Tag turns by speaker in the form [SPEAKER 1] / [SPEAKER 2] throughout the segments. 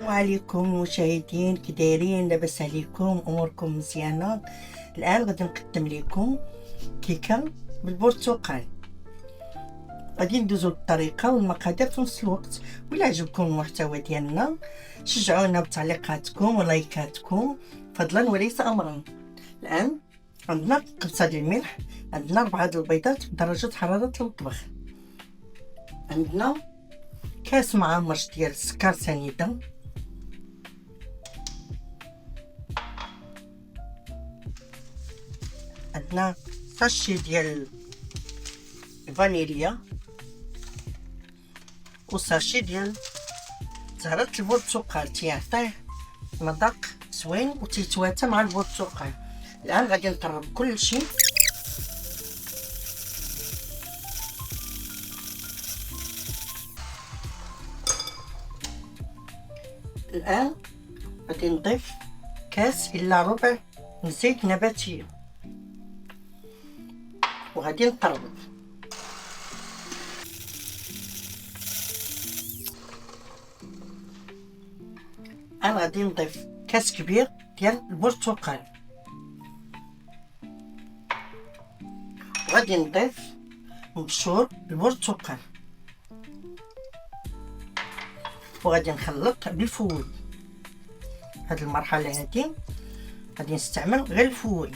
[SPEAKER 1] عليكم المشاهدين، كي دايرين؟ لاباس عليكم؟ اموركم مزيانه؟ الان غادي نقدم لكم كيكه بالبرتقال. غادي ندوزو للطريقه والمقادير في نفس الوقت. ولا عجبكم المحتوى ديالنا شجعونا بتعليقاتكم ولايكاتكم فضلا وليس امرا. الان عندنا قبصه ديال الملح، عندنا 4 د البيضات بدرجه حراره المطبخ، عندنا كاس معمر ديال السكر سنيده، عندنا ساشي ديال الفانيليا وساشي ديال زهرة البرتقال تيعطيه مذاق زوين وتيتواتى مع البرتقال. الان غادي نطرب كل شيء. الان غادي نضيف كاس الا ربع من زيت نباتيه وغادي نطرب. انا غادي نضيف كاس كبير ديال البرتقال وغادي نضيف مبشور البرتقال وغادي نخلط بالفوي. هاد المرحله هادي غادي نستعمل غير الفوي.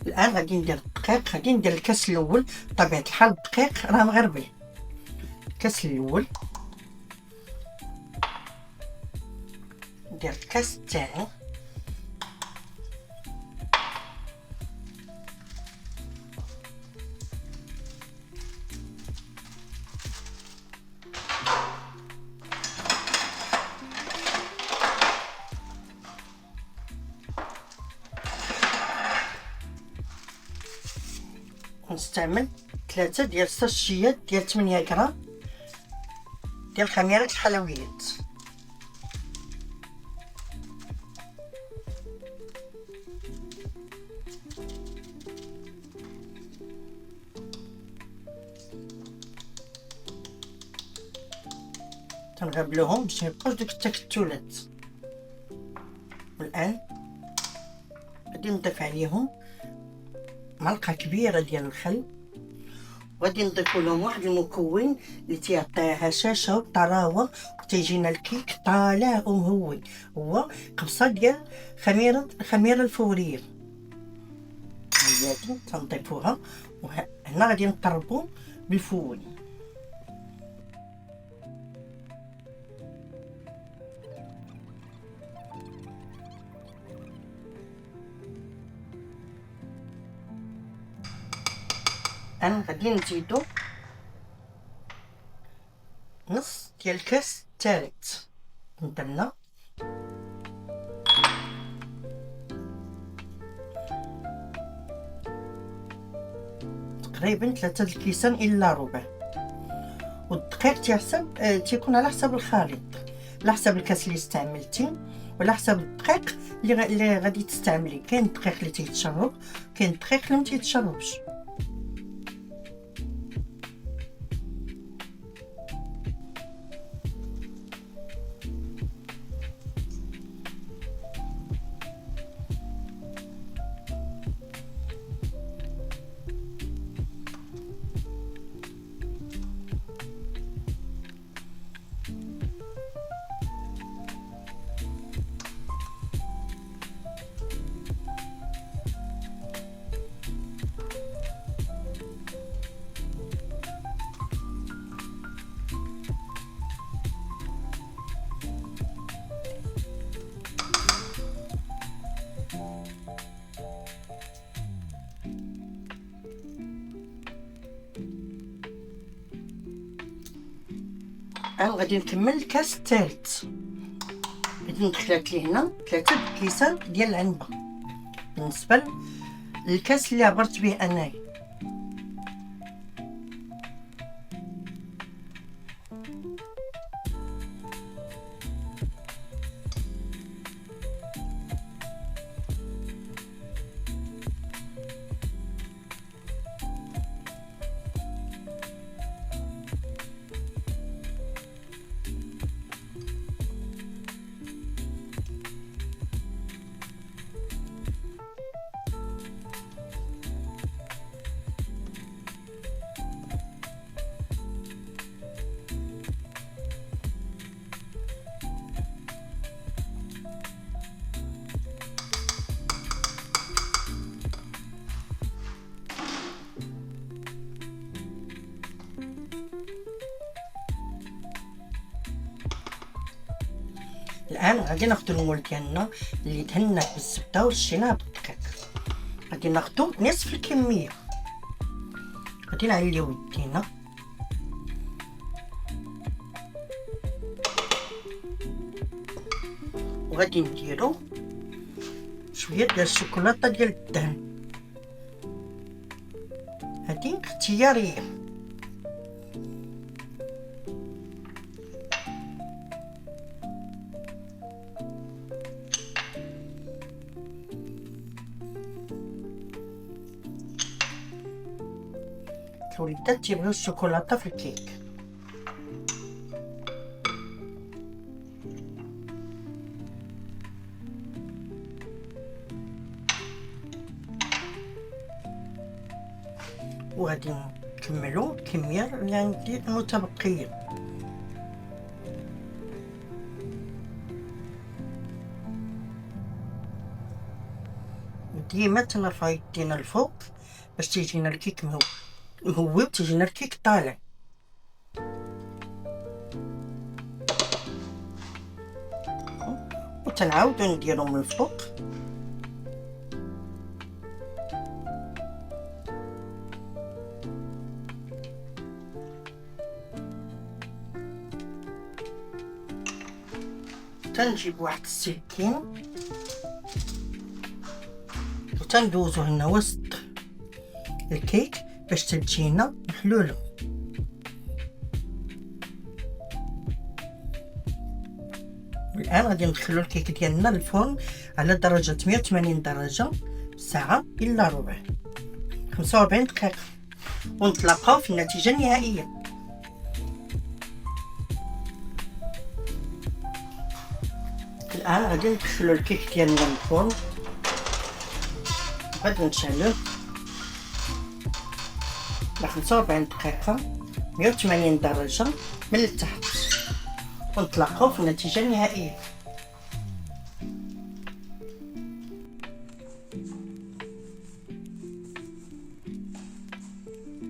[SPEAKER 1] الان غادي ندير الدقيق، غادي ندير الكاس الاول. بطبيعه الحال الدقيق راه مغربي. الكاس الاول، ندير الكاس الثاني، نستعمل 3 ديال الساشيات ديال 8 غرام ديال خميره الحلويات. تنغبلوهم باش ميبقاوش دوك التكتلات. والان غادي نضيف عليهم معلقه كبيره ديال الخل، وغادي نضيفوا لهم واحد المكون اللي تيعطيه هشاشه وطراوه وتيجينا الكيك طالع ومهوي، هو قبصه ديال الخميره الفوريه. هادي تنضيفوها وهنا غادي نطربوا بالفوي. انا غادي نزيدو نص ديال الكاس الثالث ندرنا تقريبا 3 الكيسان الا ربع. والدقيق تيكون على حسب الخليط، على حسب الكاس اللي استعملتي وعلى حسب الدقيق اللي غادي تستعملي. كاين الدقيق اللي تيتشرب، كاين الدقيق اللي ما تيتشربش. انا غادي نكمل الكاس الثالث. غادي ندخلات ليه هنا 3 كيسان ديال العنبه بالنسبه للكاس اللي عبرت به انايا. الآن غادي ناخدو المول ديالنا اللي دهناه بالزبدة ورشيناه بالدقيق، غادي ناخدو نصف الكمية، غادي نعليو يدينا وغادي نديرو شويه ديال الشوكولاته ديال الدهن، هادي اختياريه. الوليدات تيبغيو الشوكولاته في الكيك. وغادي نكملو الكميه اللي عندي المتبقيه. ديما تنرفع يدينا الفوق باش تيجينا الكيك مهوي وتيجينا الكيك طالع. وتنعاودو نديرو من الفوق تنجيب واحد السكين وتندوزو هنا وسط الكيك باش تجينا محلوله. الان غادي ندخلو الكيك ديالنا للفرن على درجه 180 درجه ساعه الا ربع، 45 دقيقه، ونتلاقاو في النتيجه النهائيه. الان غادي ندخلو الكيك ديالنا للفرن، غادي نشعلوه ل 45 دقيقه 180 درجه من التحت، ونتلاقاو في النتيجه النهائيه.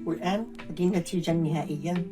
[SPEAKER 1] والان هذه النتيجه النهائيه.